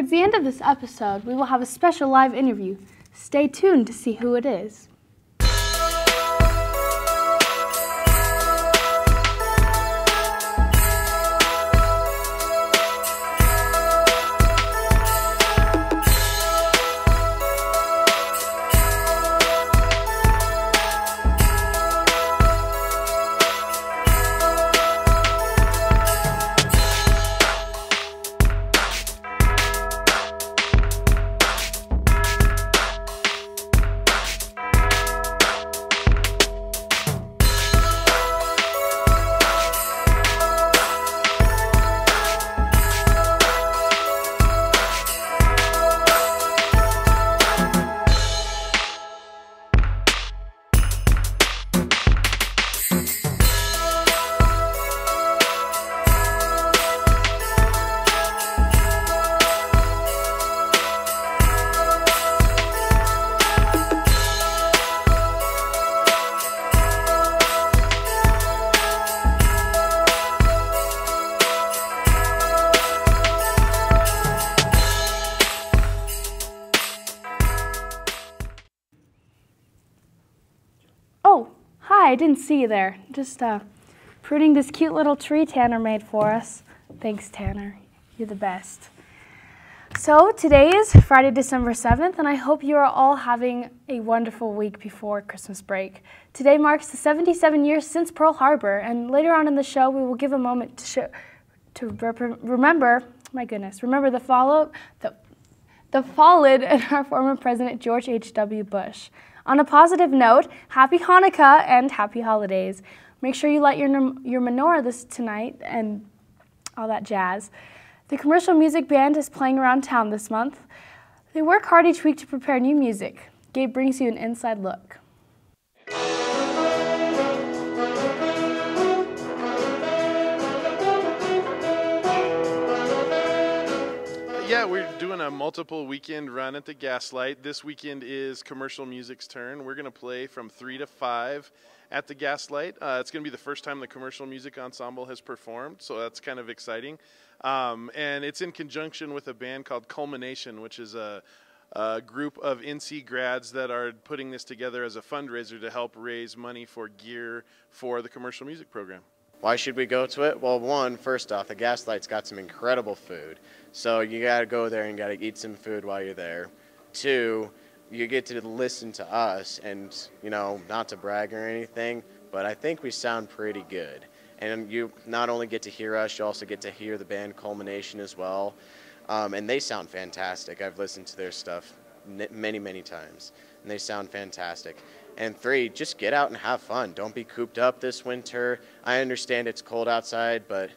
Towards the end of this episode, we will have a special live interview. Stay tuned to see who it is. Oh, hi, I didn't see you there. Just pruning this cute little tree Tanner made for us. Thanks, Tanner. You're the best. So today is Friday, December 7th, and I hope you are all having a wonderful week before Christmas break. Today marks the 77 years since Pearl Harbor, and later on in the show, we will give a moment to remember the fallen and our former President George H.W. Bush. On a positive note, happy Hanukkah and happy holidays. Make sure you light your menorah tonight and all that jazz. The commercial music band is playing around town this month. They work hard each week to prepare new music. Gabe brings you an inside look. Yeah, we're doing a multiple weekend run at the Gaslight. This weekend is commercial music's turn. We're going to play from 3 to 5 at the Gaslight. It's going to be the first time the commercial music ensemble has performed, so that's kind of exciting. And it's in conjunction with a band called Culmination, which is a group of NC grads that are putting this together as a fundraiser to help raise money for gear for the commercial music program. Why should we go to it? Well, one, first off, the Gaslight's got some incredible food. So you got to go there and got to eat some food while you're there. Two, you get to listen to us and, you know, not to brag or anything, but I think we sound pretty good. And you not only get to hear us, you also get to hear the band Culmination as well. And they sound fantastic. I've listened to their stuff many, many times, and they sound fantastic. And three, just get out and have fun. Don't be cooped up this winter. I understand it's cold outside, but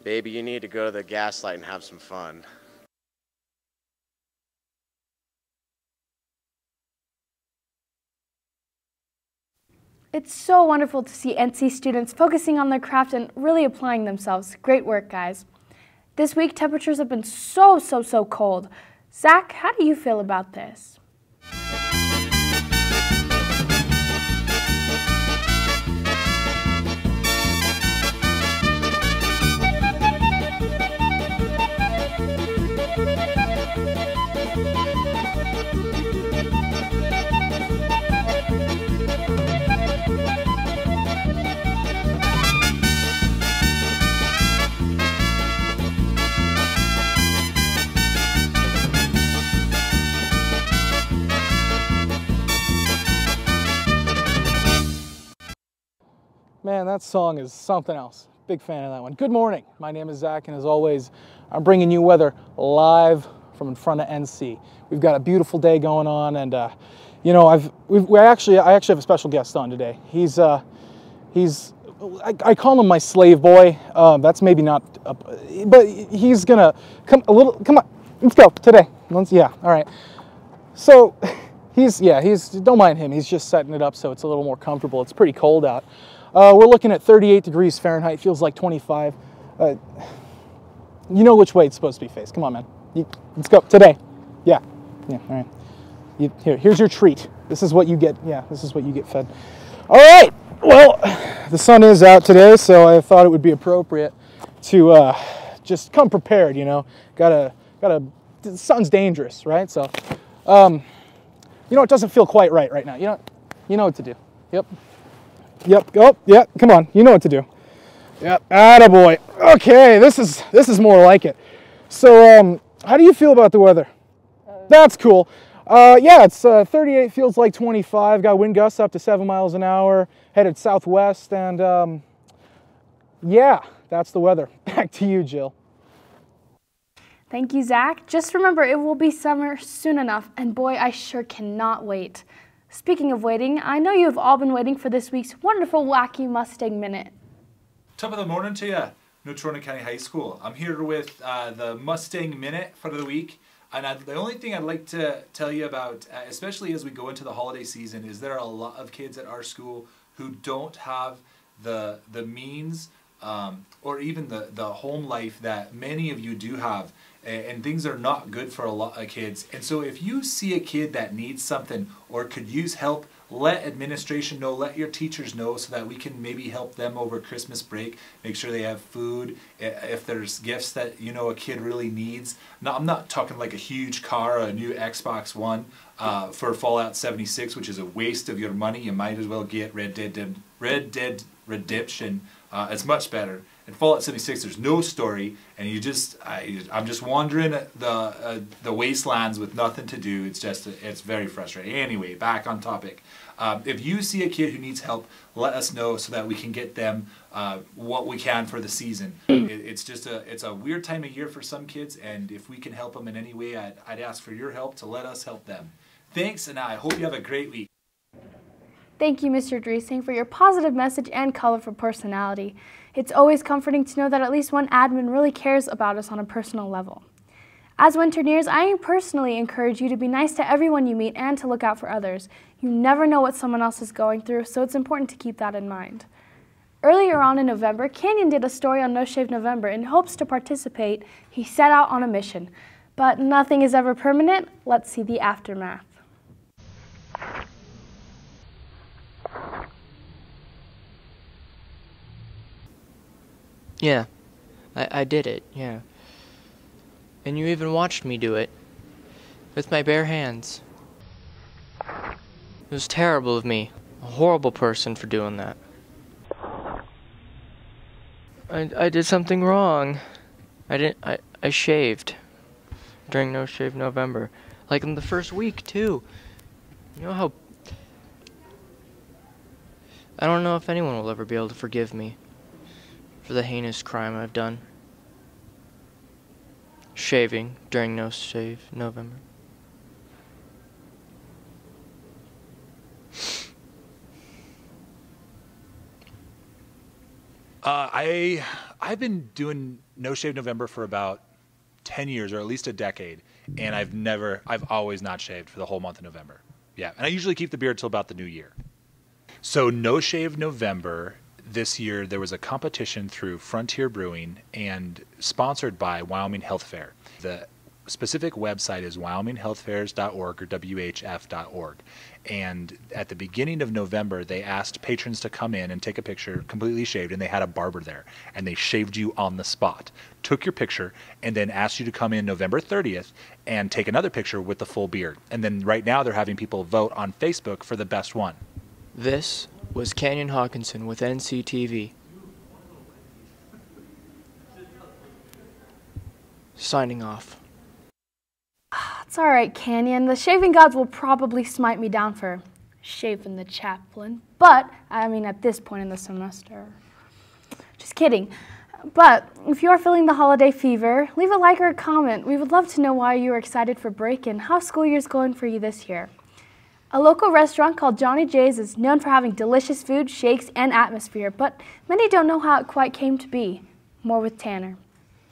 baby, you need to go to the Gaslight and have some fun. It's so wonderful to see NC students focusing on their craft and really applying themselves. Great work, guys. This week, temperatures have been so cold. Zach, how do you feel about this? Man, that song is something else. Big fan of that one. Good morning. My name is Zach, and as always, I'm bringing you weather live from in front of NC. We've got a beautiful day going on, and you know, I actually have a special guest on today. I call him my slave boy. That's maybe not, but he's gonna come on, let's go today. Yeah, all right. So don't mind him. He's just setting it up so it's a little more comfortable. It's pretty cold out. We're looking at 38 degrees Fahrenheit, feels like 25. You know which way it's supposed to be faced. Come on, man. Let's go, today. Yeah, all right. Here's your treat. This is what you get, this is what you get fed. All right, well, the sun is out today, so I thought it would be appropriate to just come prepared, you know. Got a the sun's dangerous, right? So, you know, it doesn't feel quite right now. You know what to do. Yep. Oh, yep. Come on. You know what to do. Yep. Attaboy. Okay. This is more like it. So, how do you feel about the weather? That's cool. Yeah, it's 38, feels like 25. Got wind gusts up to 7 miles an hour, headed southwest, and yeah, that's the weather. Back to you, Jill. Thank you, Zach. Just remember, it will be summer soon enough, and boy, I sure cannot wait. Speaking of waiting, I know you have all been waiting for this week's wonderful Wacky Mustang Minute. Top of the morning to you, Natrona County High School. I'm here with the Mustang Minute for the week. And the only thing I'd like to tell you about, especially as we go into the holiday season, is there are a lot of kids at our school who don't have the means or even the home life that many of you do have. And things are not good for a lot of kids. And so if you see a kid that needs something or could use help, let administration know, let your teachers know, so that we can maybe help them over Christmas break, make sure they have food, if there's gifts that you know a kid really needs. Now, I'm not talking like a huge car or a new Xbox One for Fallout 76, which is a waste of your money. You might as well get Red Dead Redemption. It's much better. In Fallout 76, there's no story, and I'm just wandering the wastelands with nothing to do. It's very frustrating. Anyway, back on topic. If you see a kid who needs help, let us know so that we can get them what we can for the season. It's a weird time of year for some kids, and if we can help them in any way, I'd ask for your help to let us help them. Thanks, and I hope you have a great week. Thank you, Mr. Dreesing, for your positive message and colorful personality. It's always comforting to know that at least one admin really cares about us on a personal level. As winter nears, I personally encourage you to be nice to everyone you meet and to look out for others. You never know what someone else is going through, so it's important to keep that in mind. Earlier on in November, Canyon did a story on No Shave November. In hopes to participate, he set out on a mission. But nothing is ever permanent. Let's see the aftermath. Yeah, I did it, yeah. And you even watched me do it. With my bare hands. It was terrible of me. A horrible person for doing that. I did something wrong. I shaved. During No Shave November. Like in the first week, too. You know how... I don't know if anyone will ever be able to forgive me for the heinous crime I've done. Shaving during No Shave November. I've been doing No Shave November for about 10 years, or at least a decade, and I've always not shaved for the whole month of November. Yeah, and I usually keep the beard till about the new year. So No Shave November, this year there was a competition through Frontier Brewing and sponsored by Wyoming Health Fair. The specific website is wyominghealthfairs.org or whf.org. And at the beginning of November, they asked patrons to come in and take a picture completely shaved, and they had a barber there, and they shaved you on the spot, took your picture, and then asked you to come in November 30th and take another picture with the full beard. And then right now they're having people vote on Facebook for the best one. This was Canyon Hawkinson with NCTV. Signing off. It's all right, Canyon. The shaving gods will probably smite me down for shaving the chaplain. But, I mean, at this point in the semester. Just kidding. But if you are feeling the holiday fever, leave a like or a comment. We would love to know why you are excited for break and how school year's going for you this year. A local restaurant called Johnny J's is known for having delicious food, shakes, and atmosphere, but many don't know how it quite came to be. More with Tanner.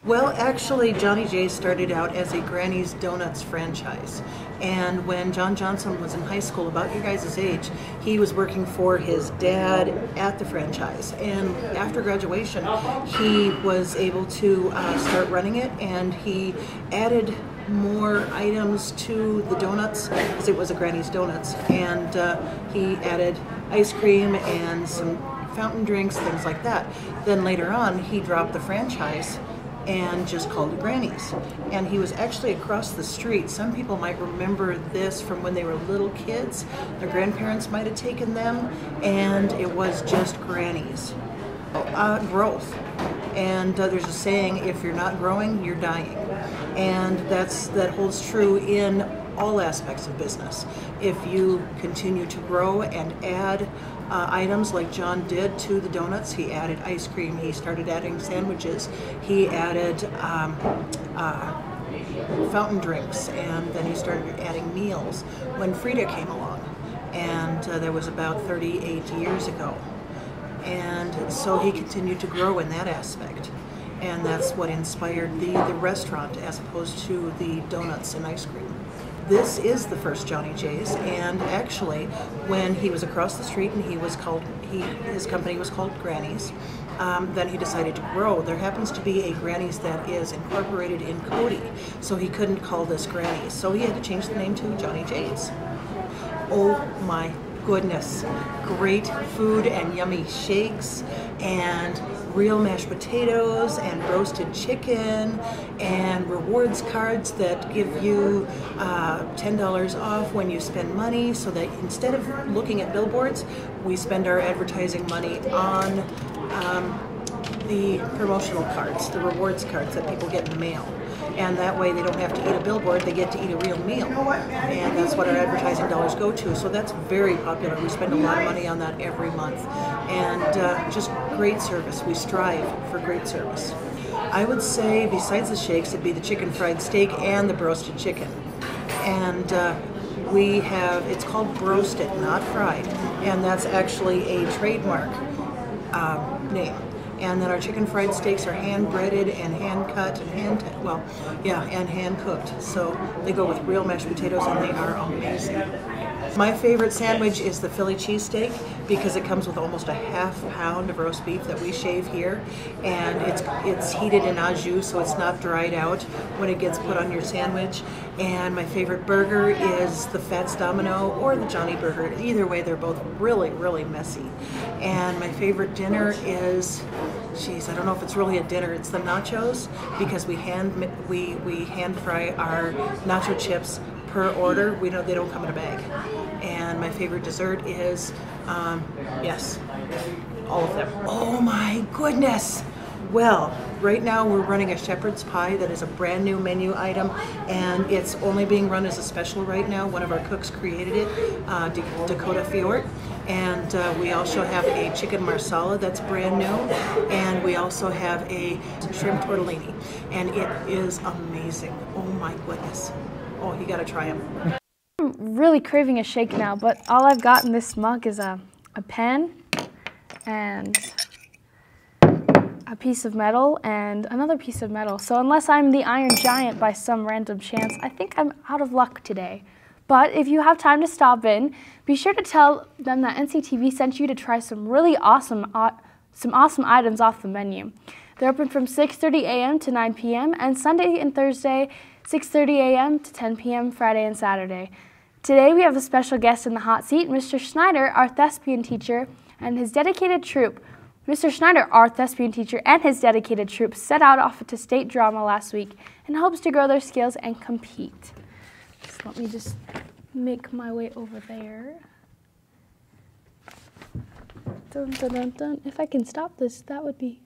Well, actually, Johnny J's started out as a Granny's Donuts franchise. And when John Johnson was in high school, about your guys' age, he was working for his dad at the franchise. And after graduation, he was able to start running it, and he added more items to the donuts, because it was a Granny's Donuts. And he added ice cream and some fountain drinks, things like that. Then later on, he dropped the franchise and just called it Granny's. And he was actually across the street. Some people might remember this from when they were little kids. Their grandparents might have taken them, and it was just Granny's. Growth. And there's a saying, if you're not growing, you're dying. And that holds true in all aspects of business. If you continue to grow and add items like John did to the donuts, he added ice cream, he started adding sandwiches, he added fountain drinks, and then he started adding meals when Frida came along. And that was about 38 years ago. And so he continued to grow in that aspect. And that's what inspired the restaurant as opposed to the donuts and ice cream. This is the first Johnny J's, and actually when he was across the street and his company was called Granny's, then he decided to grow. There happens to be a Granny's that is incorporated in Cody, so he couldn't call this Granny's, so he had to change the name to Johnny J's. Oh my goodness, great food and yummy shakes and real mashed potatoes and roasted chicken and rewards cards that give you $10 off when you spend money, so that instead of looking at billboards, we spend our advertising money on the promotional cards, the rewards cards that people get in the mail. And that way they don't have to eat a billboard, they get to eat a real meal. And that's what our advertising dollars go to. So that's very popular. We spend a lot of money on that every month. And just great service. We strive for great service. I would say besides the shakes, it'd be the chicken fried steak and the roasted chicken. And it's called broasted, not fried. And that's actually a trademark name. And then our chicken fried steaks are hand breaded and hand cut and hand cooked. So they go with real mashed potatoes and they are amazing. My favorite sandwich is the Philly cheesesteak because it comes with almost a half pound of roast beef that we shave here, and it's heated in au jus, so it's not dried out when it gets put on your sandwich. And my favorite burger is the Fats Domino or the Johnny Burger. Either way, they're both really, really messy. And my favorite dinner is, I don't know if it's really a dinner, it's the nachos, because we hand fry our nacho chips per order. They don't come in a bag. And my favorite dessert is, yes, all of them. Oh my goodness! Well, right now we're running a shepherd's pie that is a brand new menu item, and it's only being run as a special right now. One of our cooks created it, Dakota Fiort. And we also have a chicken marsala that's brand new, and we also have a shrimp tortellini, and it is amazing. Oh my goodness. Oh, you gotta try them. I'm really craving a shake now, but all I've got in this mug is a pen and a piece of metal and another piece of metal. So unless I'm the Iron Giant by some random chance, I think I'm out of luck today. But if you have time to stop in, be sure to tell them that NCTV sent you to try some really awesome items off the menu. They're open from 6:30 a.m. to 9 p.m. and Sunday and Thursday, 6:30 a.m. to 10 p.m. Friday and Saturday. Today we have a special guest in the hot seat, Mr. Schneider, our thespian teacher, and his dedicated troupe. Mr. Schneider, our thespian teacher, and his dedicated troupe set out off to state drama last week in hopes to grow their skills and compete. So let me just make my way over there. Dun, dun, dun, dun. If I can stop this, that would be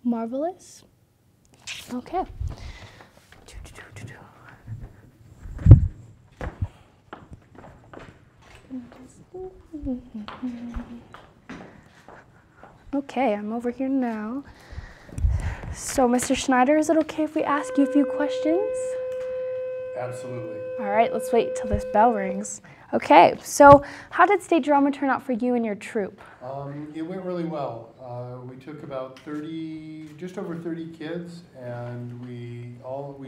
marvelous. Okay. Okay, I'm over here now. So, Mr. Schneider, is it okay if we ask you a few questions? Absolutely. All right, let's wait till this bell rings. Okay, so how did state drama turn out for you and your troupe? It went really well. We took about just over 30 kids, and we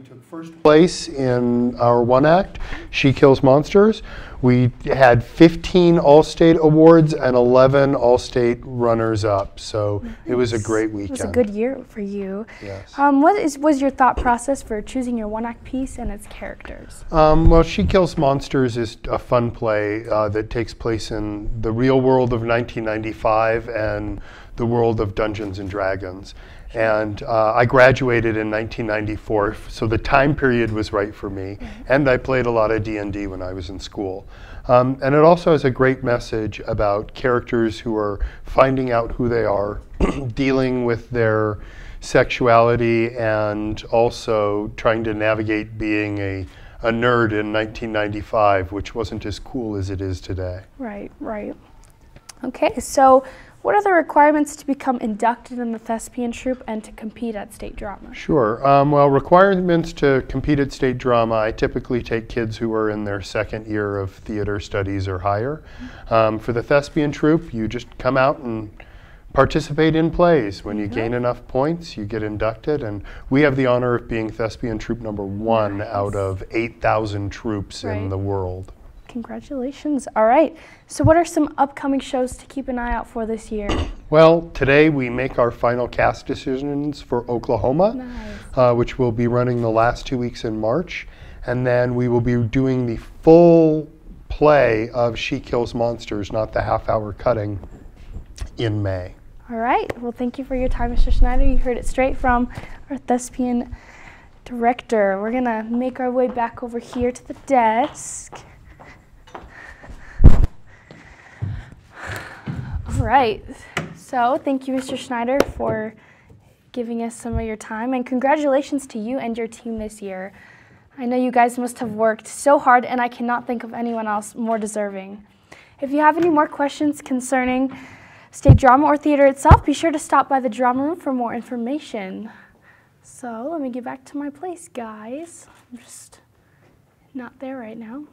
took first place in our one act, She Kills Monsters. We had 15 All-State awards and 11 All-State runners-up, so it was a great weekend. It was a good year for you. Yes. What was your thought process for choosing your one act piece and its characters? Well, She Kills Monsters is a fun play that takes place in the real world of 1995, and the world of Dungeons and Dragons. And I graduated in 1994, so the time period was right for me. And I played a lot of D&D when I was in school. And it also has a great message about characters who are finding out who they are, dealing with their sexuality, and also trying to navigate being a nerd in 1995, which wasn't as cool as it is today. Right, right. Okay, so what are the requirements to become inducted in the thespian troupe and to compete at state drama? Sure. Well, requirements to compete at state drama, I typically take kids who are in their second year of theater studies or higher. For the thespian troupe, you just come out and participate in plays. When you gain enough points, you get inducted, and we have the honor of being thespian troupe number 1 out of 8,000 troupes in the world. Congratulations. All right. So what are some upcoming shows to keep an eye out for this year? Well, today we make our final cast decisions for Oklahoma, which will be running the last 2 weeks in March. And then we will be doing the full play of She Kills Monsters, not the half-hour cutting, in May. All right. Well, thank you for your time, Mr. Schneider. You heard it straight from our thespian director. We're going to make our way back over here to the desk. All right, so thank you, Mr. Schneider, for giving us some of your time, and congratulations to you and your team this year. I know you guys must have worked so hard, and I cannot think of anyone else more deserving. If you have any more questions concerning state drama or theater itself, be sure to stop by the drama room for more information. So let me get back to my place, guys. I'm just not there right now.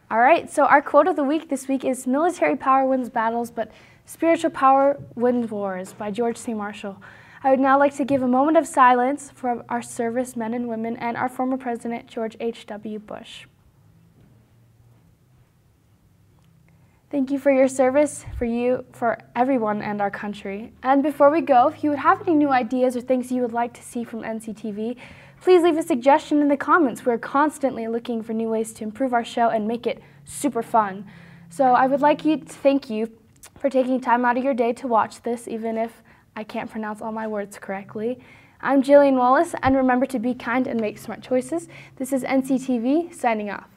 All right, so our quote of the week this week is "Military power wins battles, but spiritual power wins wars" by George C. Marshall. I would now like to give a moment of silence for our service men and women and our former president, George H.W. Bush. Thank you for your service, for everyone and our country. And before we go, if you would have any new ideas or things you would like to see from NCTV, please leave a suggestion in the comments. We're constantly looking for new ways to improve our show and make it super fun. So I would like to thank you for taking time out of your day to watch this, even if I can't pronounce all my words correctly. I'm Jillian Wallace, and remember to be kind and make smart choices. This is NCTV signing off.